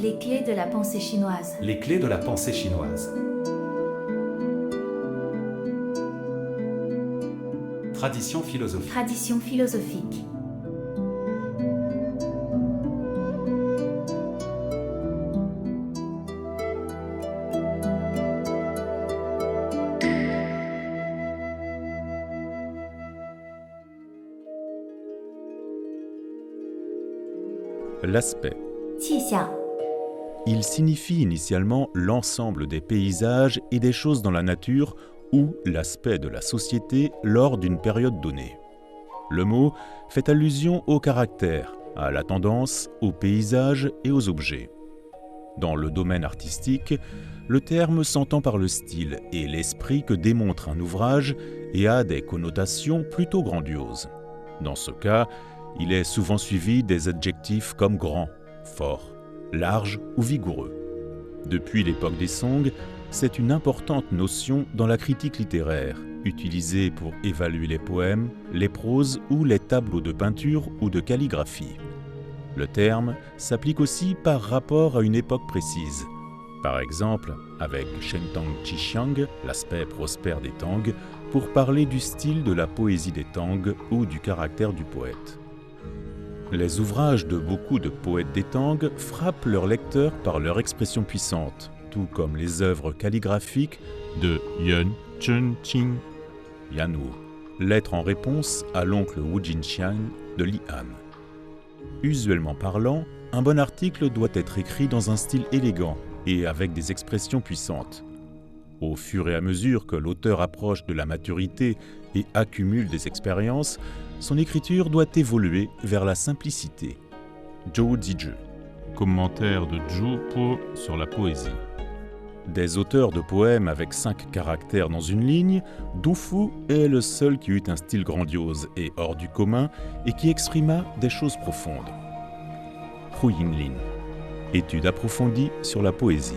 Les clés de la pensée chinoise. Les clés de la pensée chinoise. Tradition philosophique. Tradition philosophique. L'aspect. 气象. Il signifie initialement l'ensemble des paysages et des choses dans la nature ou l'aspect de la société lors d'une période donnée. Le mot fait allusion au caractère, à la tendance, aux paysages et aux objets. Dans le domaine artistique, le terme s'entend par le style et l'esprit que démontre un ouvrage et a des connotations plutôt grandioses. Dans ce cas, il est souvent suivi des adjectifs comme grand, fort, large ou vigoureux. Depuis l'époque des Song, c'est une importante notion dans la critique littéraire, utilisée pour évaluer les poèmes, les proses ou les tableaux de peinture ou de calligraphie. Le terme s'applique aussi par rapport à une époque précise. Par exemple, avec Shentang Qixiang, l'aspect prospère des Tang, pour parler du style de la poésie des Tang ou du caractère du poète. Les ouvrages de beaucoup de poètes des Tang frappent leurs lecteurs par leur expression puissante, tout comme les œuvres calligraphiques de Yun Chunqing Yanwu, lettre en réponse à l'oncle Wu Jinxiang de Li Han. Usuellement parlant, un bon article doit être écrit dans un style élégant et avec des expressions puissantes. Au fur et à mesure que l'auteur approche de la maturité et accumule des expériences, son écriture doit évoluer vers la simplicité. Zhou Zizhi. Commentaire de Zhou Po sur la poésie. Des auteurs de poèmes avec 5 caractères dans une ligne, Du Fu est le seul qui eut un style grandiose et hors du commun et qui exprima des choses profondes. Hu Yinlin. Étude approfondie sur la poésie.